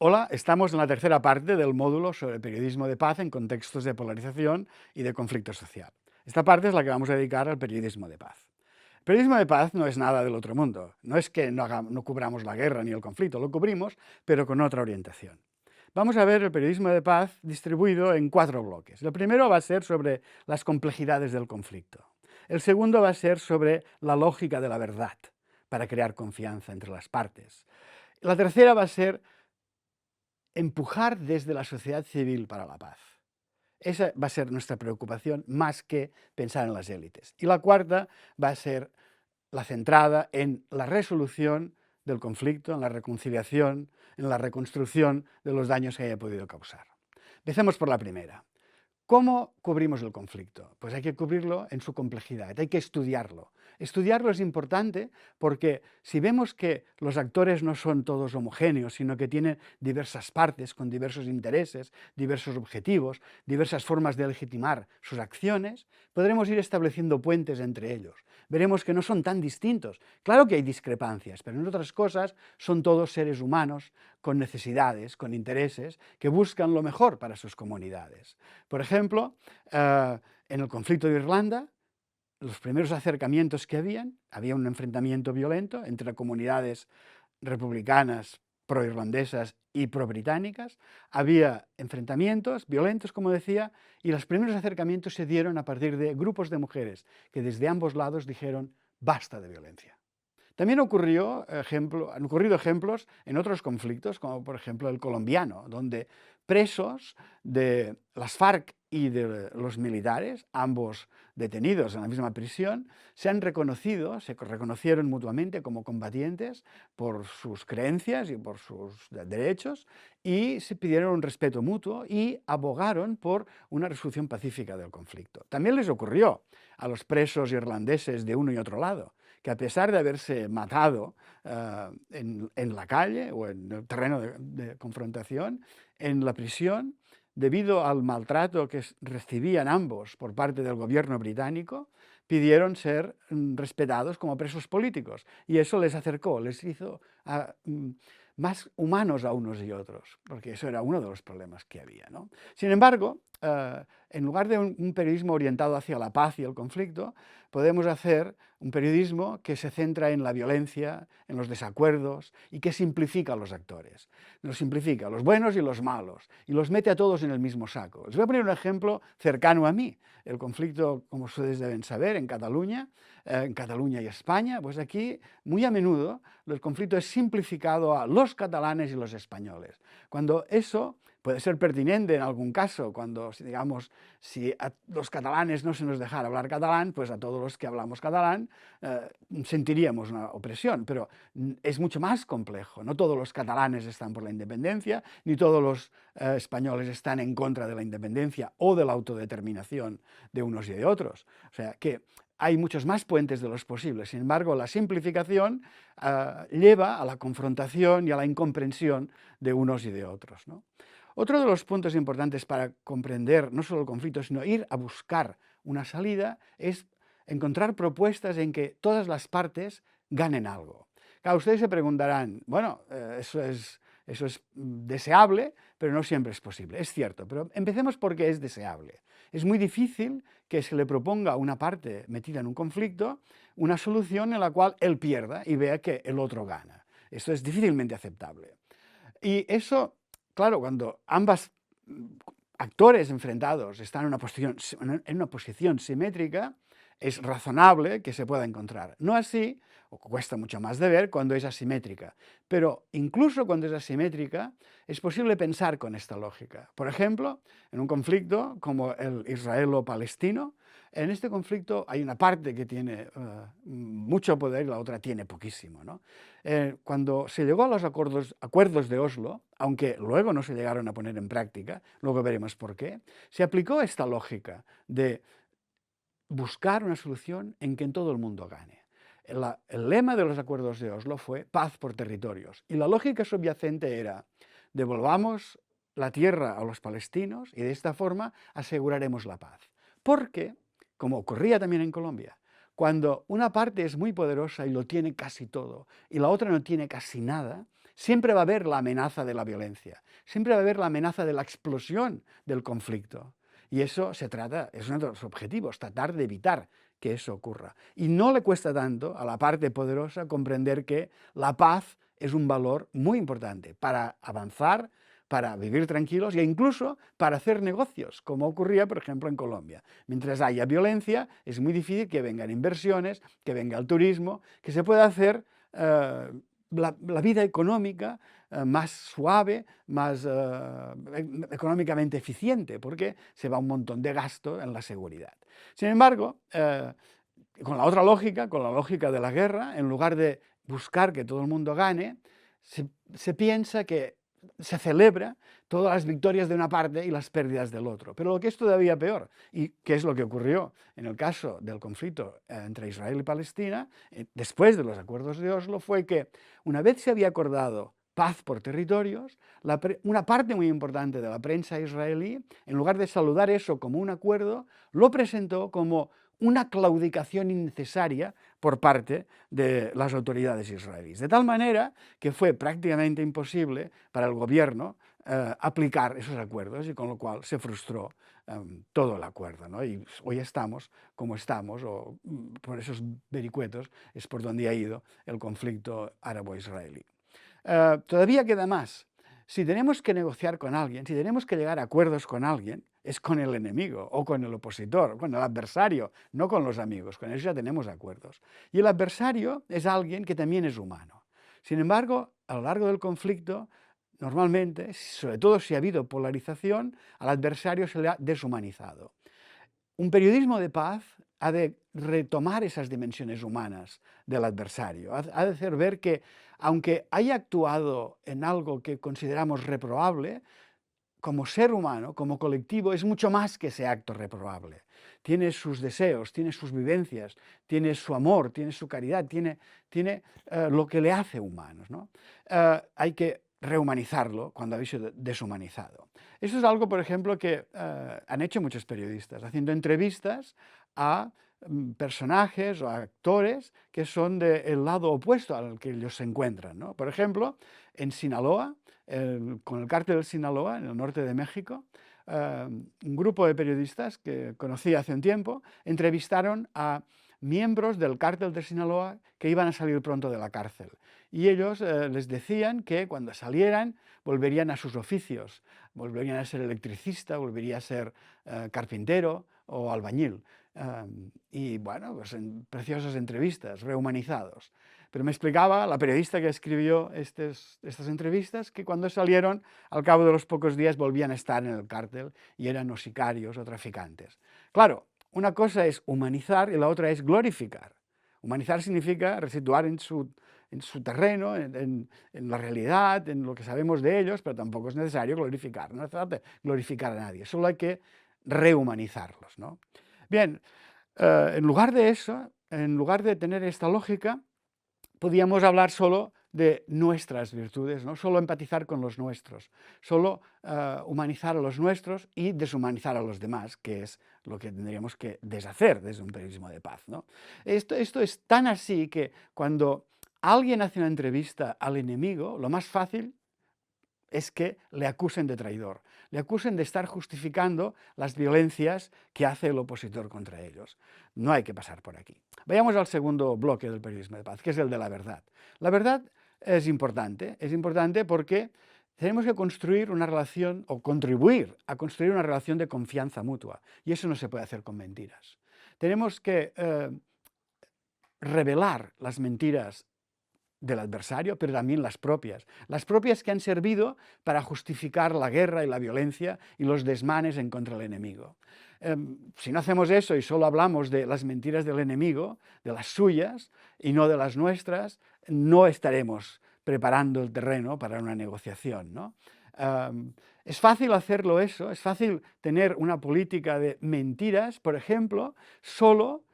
Hola, estamos en la tercera parte del módulo sobre periodismo de paz en contextos de polarización y de conflicto social. Esta parte es la que vamos a dedicar al periodismo de paz. El periodismo de paz no es nada del otro mundo. No es que no cubramos la guerra ni el conflicto, lo cubrimos, pero con otra orientación. Vamos a ver el periodismo de paz distribuido en 4 bloques. El primero va a ser sobre las complejidades del conflicto. El segundo va a ser sobre la lógica de la verdad, para crear confianza entre las partes. La tercera va a ser empujar desde la sociedad civil para la paz. Esa va a ser nuestra preocupación más que pensar en las élites. Y la cuarta va a ser la centrada en la resolución del conflicto, en la reconciliación, en la reconstrucción de los daños que haya podido causar. Empecemos por la primera. ¿Cómo cubrimos el conflicto? Pues hay que cubrirlo en su complejidad, hay que estudiarlo. Estudiarlo es importante porque si vemos que los actores no son todos homogéneos, sino que tienen diversas partes con diversos intereses, diversos objetivos, diversas formas de legitimar sus acciones, podremos ir estableciendo puentes entre ellos. Veremos que no son tan distintos. Claro que hay discrepancias, pero en otras cosas son todos seres humanos con necesidades, con intereses, que buscan lo mejor para sus comunidades. Por ejemplo, en el conflicto de Irlanda, los primeros acercamientos que había un enfrentamiento violento entre comunidades republicanas, pro-irlandesas y pro-británicas, había enfrentamientos violentos, como decía, y los primeros acercamientos se dieron a partir de grupos de mujeres que desde ambos lados dijeron basta de violencia. También han ocurrido ejemplos en otros conflictos, como por ejemplo el colombiano, donde presos de las FARC y de los militares, ambos detenidos en la misma prisión, se reconocieron mutuamente como combatientes por sus creencias y por sus derechos, y se pidieron un respeto mutuo y abogaron por una resolución pacífica del conflicto. También les ocurrió a los irlandeses de uno y otro lado, que a pesar de haberse matado en la calle o en el terreno de confrontación, en la prisión, debido al maltrato que recibían ambos por parte del gobierno británico, pidieron ser respetados como presos políticos. Y eso les acercó, les hizo más humanos a unos y otros, porque eso era uno de los problemas que había, ¿no? Sin embargo, en lugar de un periodismo orientado hacia la paz y el conflicto, podemos hacer un periodismo que se centra en la violencia, en los desacuerdos y que simplifica a los actores. Los simplifica, los buenos y los malos, y los mete a todos en el mismo saco. Les voy a poner un ejemplo cercano a mí. El conflicto, como ustedes deben saber, en Cataluña y España, pues aquí muy a menudo el conflicto es simplificado a los catalanes y los españoles, cuando eso puede ser pertinente en algún caso, cuando, digamos, si a los catalanes no se nos dejara hablar catalán, pues a todos los que hablamos catalán sentiríamos una opresión, pero es mucho más complejo. No todos los catalanes están por la independencia, ni todos los españoles están en contra de la independencia o de la autodeterminación de unos y de otros. O sea que hay muchos más puentes de los posibles. Sin embargo, la simplificación lleva a la confrontación y a la incomprensión de unos y de otros, ¿no? Otro de los puntos importantes para comprender no solo el conflicto, sino ir a buscar una salida, es encontrar propuestas en que todas las partes ganen algo. Claro, ustedes se preguntarán, bueno, eso es deseable, pero no siempre es posible. Es cierto, pero empecemos porque es deseable. Es muy difícil que se le proponga a una parte metida en un conflicto una solución en la cual él pierda y vea que el otro gana. Esto es difícilmente aceptable. Y eso, claro, cuando ambas actores enfrentados están en una posición simétrica, es razonable que se pueda encontrar. No así, o cuesta mucho más de ver, cuando es asimétrica. Pero incluso cuando es asimétrica, es posible pensar con esta lógica. Por ejemplo, en un conflicto como el israelo-palestino, en este conflicto hay una parte que tiene mucho poder y la otra tiene poquísimo, ¿no? Cuando se llegó a los acuerdos de Oslo, aunque luego no se llegaron a poner en práctica, luego veremos por qué, se aplicó esta lógica de buscar una solución en que en todo el mundo gane. El lema de los acuerdos de Oslo fue paz por territorios, y la lógica subyacente era devolvamos la tierra a los palestinos y de esta forma aseguraremos la paz. Porque, como ocurría también en Colombia, cuando una parte es muy poderosa y lo tiene casi todo y la otra no tiene casi nada, siempre va a haber la amenaza de la violencia, siempre va a haber la amenaza de la explosión del conflicto. Y eso se trata, es uno de los objetivos, tratar de evitar que eso ocurra. Y no le cuesta tanto a la parte poderosa comprender que la paz es un valor muy importante para avanzar, para vivir tranquilos e incluso para hacer negocios, como ocurría, por ejemplo, en Colombia. Mientras haya violencia, es muy difícil que vengan inversiones, que venga el turismo, que se pueda hacer la vida económica más suave, más económicamente eficiente, porque se va un montón de gasto en la seguridad. Sin embargo, con la otra lógica, con la lógica de la guerra, en lugar de buscar que todo el mundo gane, se piensa que se celebra todas las victorias de una parte y las pérdidas del otro. Pero lo que es todavía peor, y que es lo que ocurrió en el caso del conflicto entre Israel y Palestina, después de los acuerdos de Oslo, fue que una vez se había acordado paz por territorios, una parte muy importante de la prensa israelí, en lugar de saludar eso como un acuerdo, lo presentó como una claudicación innecesaria por parte de las autoridades israelíes. De tal manera que fue prácticamente imposible para el gobierno aplicar esos acuerdos y con lo cual se frustró todo el acuerdo, ¿no? Y hoy estamos como estamos, o por esos vericuetos es por donde ha ido el conflicto árabo-israelí. Todavía queda más. Si tenemos que negociar con alguien, si tenemos que llegar a acuerdos con alguien, es con el enemigo o con el opositor, con el adversario, no con los amigos, con ellos ya tenemos acuerdos. Y el adversario es alguien que también es humano. Sin embargo, a lo largo del conflicto, normalmente, sobre todo si ha habido polarización, al adversario se le ha deshumanizado. Un periodismo de paz ha de retomar esas dimensiones humanas del adversario, ha de hacer ver que, aunque haya actuado en algo que consideramos reprobable, como ser humano, como colectivo, es mucho más que ese acto reprobable. Tiene sus deseos, tiene sus vivencias, tiene su amor, tiene su caridad, tiene lo que le hace humano, ¿no? Hay que rehumanizarlo cuando ha sido deshumanizado. Eso es algo, por ejemplo, que han hecho muchos periodistas, haciendo entrevistas a personajes o a actores que son del lado opuesto al que ellos se encuentran, ¿no? Por ejemplo, en Sinaloa, con el cártel de Sinaloa, en el norte de México, un grupo de periodistas que conocí hace un tiempo entrevistaron a miembros del cártel de Sinaloa que iban a salir pronto de la cárcel. Y ellos les decían que cuando salieran volverían a sus oficios, volverían a ser electricista, volvería a ser carpintero o albañil. Y bueno, pues en preciosas entrevistas, rehumanizados. Pero me explicaba la periodista que escribió estas entrevistas que cuando salieron, al cabo de los pocos días volvían a estar en el cártel y eran o sicarios o traficantes. Claro, una cosa es humanizar y la otra es glorificar. Humanizar significa resituar en su terreno, en la realidad, en lo que sabemos de ellos, pero tampoco es necesario glorificar. No hace falta glorificar a nadie, solo hay que rehumanizarlos, ¿no? Bien, en lugar de eso, en lugar de tener esta lógica, podíamos hablar solo de nuestras virtudes, ¿no? Solo empatizar con los nuestros, solo humanizar a los nuestros y deshumanizar a los demás, que es lo que tendríamos que deshacer desde un periodismo de paz, ¿no? Esto es tan así que cuando alguien hace una entrevista al enemigo, lo más fácil es que le acusen de traidor, le acusen de estar justificando las violencias que hace el opositor contra ellos. No hay que pasar por aquí. Vayamos al segundo bloque del periodismo de paz, que es el de la verdad. La verdad es importante porque tenemos que construir una relación o contribuir a construir una relación de confianza mutua, y eso no se puede hacer con mentiras. Tenemos que revelar las mentiras del adversario, pero también las propias que han servido para justificar la guerra y la violencia y los desmanes en contra del enemigo. Si no hacemos eso y solo hablamos de las mentiras del enemigo, de las suyas y no de las nuestras, no estaremos preparando el terreno para una negociación, ¿no? Es fácil hacerlo eso, es fácil tener una política de mentiras, por ejemplo, solo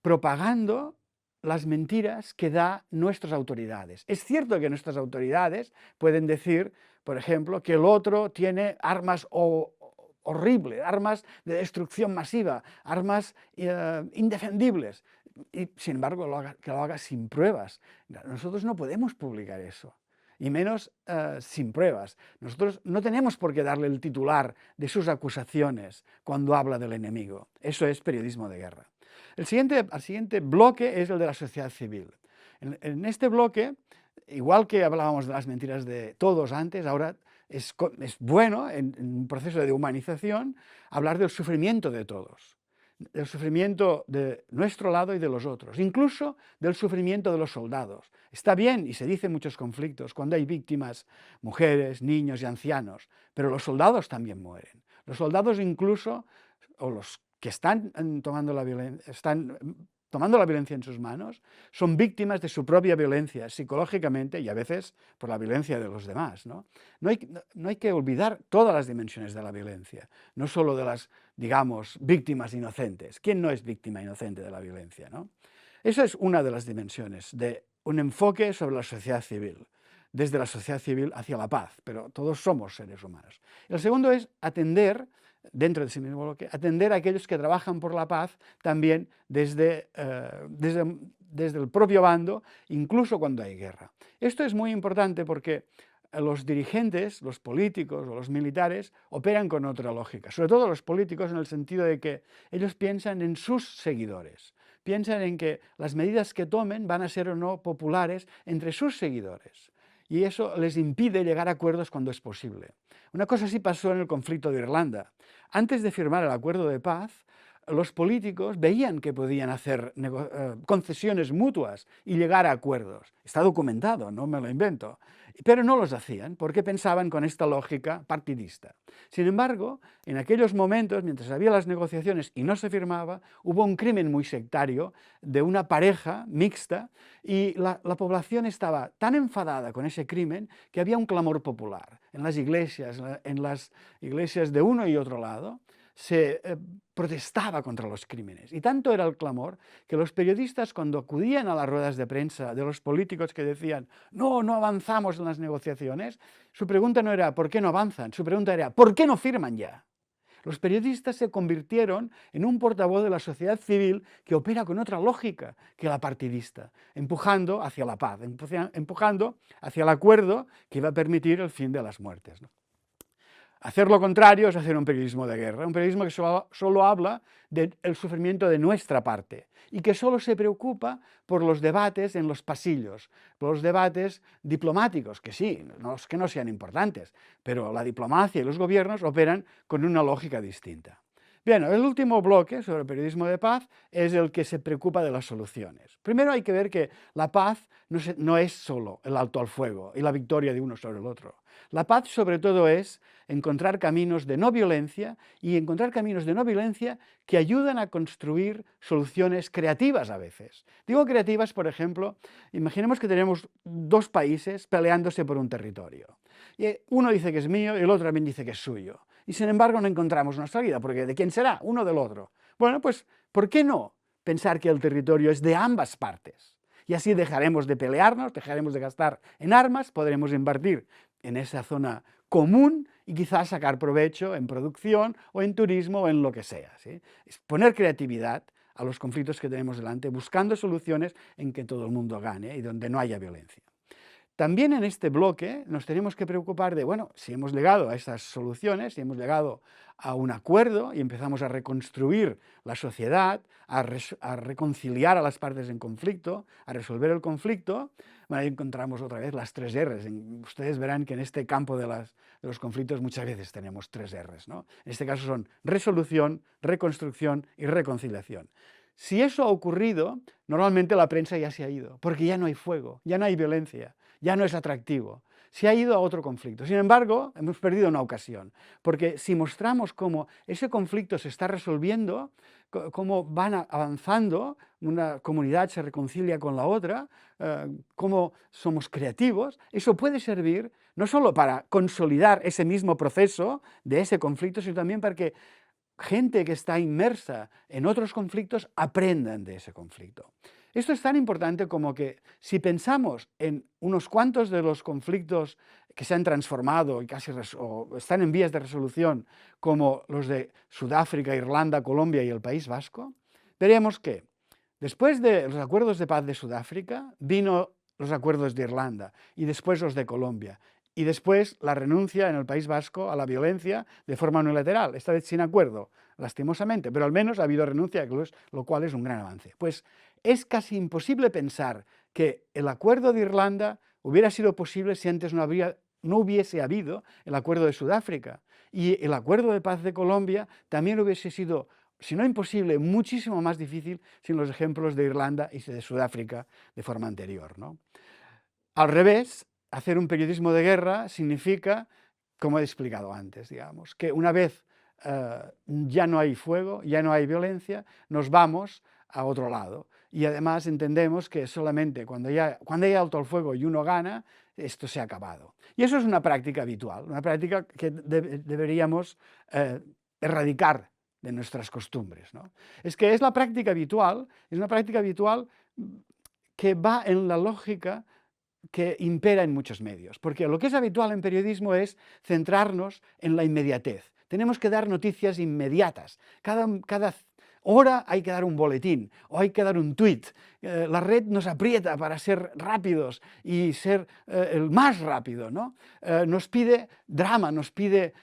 propagando las mentiras que dan nuestras autoridades. Es cierto que nuestras autoridades pueden decir, por ejemplo, que el otro tiene armas horribles, armas de destrucción masiva, armas indefendibles, y sin embargo que lo haga sin pruebas. Nosotros no podemos publicar eso. y menos sin pruebas. Nosotros no tenemos por qué darle el titular de sus acusaciones cuando habla del enemigo. Eso es periodismo de guerra. El siguiente bloque es el de la sociedad civil. En este bloque, igual que hablábamos de las mentiras de todos antes, ahora es bueno, en un proceso de humanización, hablar del sufrimiento de todos, del sufrimiento de nuestro lado y de los otros, incluso del sufrimiento de los soldados. Está bien, y se dice en muchos conflictos, cuando hay víctimas, mujeres, niños y ancianos, pero los soldados también mueren. Los soldados incluso, o los que están tomando la violencia en sus manos, son víctimas de su propia violencia psicológicamente y a veces por la violencia de los demás, ¿no? No hay que olvidar todas las dimensiones de la violencia, no solo de las, digamos, víctimas inocentes. ¿Quién no es víctima inocente de la violencia, no? Esa es una de las dimensiones de un enfoque sobre la sociedad civil, desde la sociedad civil hacia la paz, pero todos somos seres humanos. El segundo es atender, dentro de ese mismo bloque, atender a aquellos que trabajan por la paz también desde el propio bando, incluso cuando hay guerra. Esto es muy importante porque los dirigentes, los políticos o los militares operan con otra lógica, sobre todo los políticos en el sentido de que ellos piensan en sus seguidores, piensan en que las medidas que tomen van a ser o no populares entre sus seguidores. Y eso les impide llegar a acuerdos cuando es posible. Una cosa así pasó en el conflicto de Irlanda. Antes de firmar el acuerdo de paz, los políticos veían que podían hacer concesiones mutuas y llegar a acuerdos. Está documentado, no me lo invento. Pero no los hacían porque pensaban con esta lógica partidista. Sin embargo, en aquellos momentos, mientras había las negociaciones y no se firmaba, hubo un crimen muy sectario de una pareja mixta y la población estaba tan enfadada con ese crimen que había un clamor popular. En las iglesias de uno y otro lado, se protestaba contra los crímenes. Y tanto era el clamor que los periodistas, cuando acudían a las ruedas de prensa de los políticos que decían no avanzamos en las negociaciones, su pregunta no era ¿por qué no avanzan? Su pregunta era ¿por qué no firman ya? Los periodistas se convirtieron en un portavoz de la sociedad civil que opera con otra lógica que la partidista, empujando hacia la paz, empujando hacia el acuerdo que iba a permitir el fin de las muertes, ¿no? Hacer lo contrario es hacer un periodismo de guerra, un periodismo que solo habla del sufrimiento de nuestra parte y que solo se preocupa por los debates en los pasillos, por los debates diplomáticos, que sí, no es que no sean importantes, pero la diplomacia y los gobiernos operan con una lógica distinta. Bien, el último bloque sobre el periodismo de paz es el que se preocupa de las soluciones. Primero hay que ver que la paz no es solo el alto al fuego y la victoria de uno sobre el otro. La paz sobre todo es encontrar caminos de no violencia y encontrar caminos de no violencia que ayudan a construir soluciones creativas a veces. Digo creativas, por ejemplo, imaginemos que tenemos dos países peleándose por un territorio. Y uno dice que es mío y el otro también dice que es suyo. Y sin embargo no encontramos una salida, porque ¿de quién será? Uno del otro. Bueno, pues, ¿por qué no pensar que el territorio es de ambas partes? Y así dejaremos de pelearnos, dejaremos de gastar en armas, podremos invertir en esa zona común y quizás sacar provecho en producción o en turismo o en lo que sea, ¿sí? Es poner creatividad a los conflictos que tenemos delante, buscando soluciones en que todo el mundo gane y donde no haya violencia. También en este bloque nos tenemos que preocupar de, bueno, si hemos llegado a esas soluciones, si hemos llegado a un acuerdo y empezamos a reconstruir la sociedad, a reconciliar a las partes en conflicto, a resolver el conflicto, bueno, ahí encontramos otra vez las 3 R's. Ustedes verán que en este campo de los conflictos muchas veces tenemos 3 R's, ¿no? En este caso son resolución, reconstrucción y reconciliación. Si eso ha ocurrido, normalmente la prensa ya se ha ido, porque ya no hay fuego, ya no hay violencia, ya no es atractivo. Se ha ido a otro conflicto. Sin embargo, hemos perdido una ocasión, porque si mostramos cómo ese conflicto se está resolviendo, cómo van avanzando, una comunidad se reconcilia con la otra, cómo somos creativos, eso puede servir no solo para consolidar ese mismo proceso de ese conflicto, sino también para que gente que está inmersa en otros conflictos aprendan de ese conflicto. Esto es tan importante como que si pensamos en unos cuantos de los conflictos que se han transformado y casi o están en vías de resolución, como los de Sudáfrica, Irlanda, Colombia y el País Vasco, veremos que después de los acuerdos de paz de Sudáfrica vino los acuerdos de Irlanda y después los de Colombia. Y después la renuncia en el País Vasco a la violencia de forma unilateral, esta vez sin acuerdo, lastimosamente, pero al menos ha habido renuncia, lo cual es un gran avance. Pues es casi imposible pensar que el acuerdo de Irlanda hubiera sido posible si antes no hubiese habido el acuerdo de Sudáfrica. Y el acuerdo de paz de Colombia también hubiese sido, si no imposible, muchísimo más difícil sin los ejemplos de Irlanda y de Sudáfrica de forma anterior, ¿no? Al revés, hacer un periodismo de guerra significa, como he explicado antes, digamos, que una vez ya no hay fuego, ya no hay violencia, nos vamos a otro lado. Y además entendemos que solamente cuando hay alto el fuego y uno gana, esto se ha acabado. Y eso es una práctica habitual, una práctica que deberíamos erradicar de nuestras costumbres, ¿no? Es que es la práctica habitual, es una práctica habitual que va en la lógica que impera en muchos medios, porque lo que es habitual en periodismo es centrarnos en la inmediatez. Tenemos que dar noticias inmediatas. Cada hora hay que dar un boletín o hay que dar un tuit. La red nos aprieta para ser rápidos y ser el más rápido, ¿no? Nos pide drama, nos pide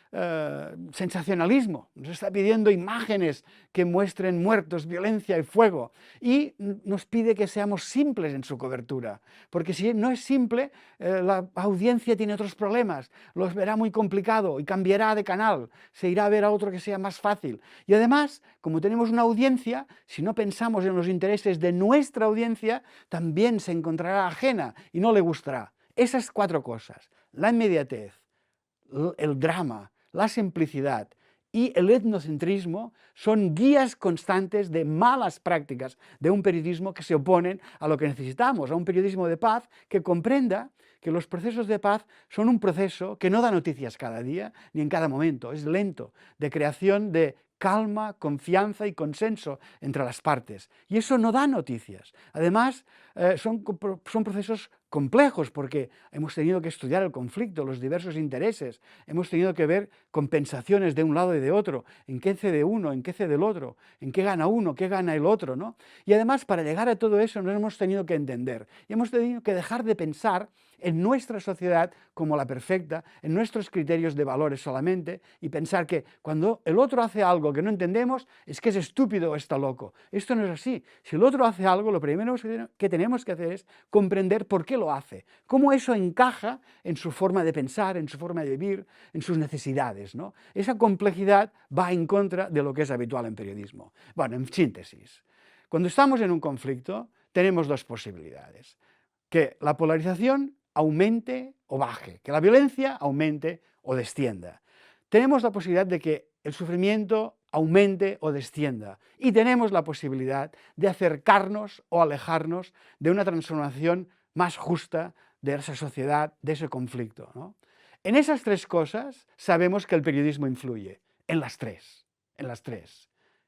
sensacionalismo, nos está pidiendo imágenes que muestren muertos, violencia y fuego, y nos pide que seamos simples en su cobertura, porque si no es simple, la audiencia tiene otros problemas, los verá muy complicado y cambiará de canal, se irá a ver a otro que sea más fácil. Y además, como tenemos una audiencia, si no pensamos en los intereses de nuestra audiencia, también se encontrará ajena y no le gustará. Esas 4 cosas, la inmediatez, el drama, la simplicidad y el etnocentrismo, son guías constantes de malas prácticas de un periodismo que se oponen a lo que necesitamos, a un periodismo de paz que comprenda que los procesos de paz son un proceso que no da noticias cada día ni en cada momento, es lento, de creación de calma, confianza y consenso entre las partes. Y eso no da noticias. Además, son procesos complejos porque hemos tenido que estudiar el conflicto, los diversos intereses, hemos tenido que ver compensaciones de un lado y de otro, en qué cede uno, en qué cede el otro, en qué gana uno, qué gana el otro, ¿no? Y además, para llegar a todo eso nos hemos tenido que entender y hemos tenido que dejar de pensar en nuestra sociedad como la perfecta, en nuestros criterios de valores solamente, y pensar que cuando el otro hace algo que no entendemos es que es estúpido o está loco. Esto no es así. Si el otro hace algo, lo primero que tenemos que hacer es comprender por qué lo hace, cómo eso encaja en su forma de pensar, en su forma de vivir, en sus necesidades, ¿no? Esa complejidad va en contra de lo que es habitual en periodismo. Bueno, en síntesis, cuando estamos en un conflicto tenemos 2 posibilidades: que la polarización aumente o baje, que la violencia aumente o descienda. Tenemos la posibilidad de que el sufrimiento aumente o descienda, y tenemos la posibilidad de acercarnos o alejarnos de una transformación más justa de esa sociedad, de ese conflicto, ¿no? En esas 3 cosas sabemos que el periodismo influye, en las 3.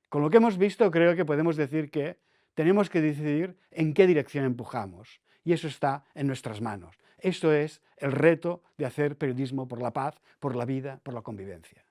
Con lo que hemos visto, creo que podemos decir que tenemos que decidir en qué dirección empujamos, y eso está en nuestras manos. Esto es el reto de hacer periodismo por la paz, por la vida, por la convivencia.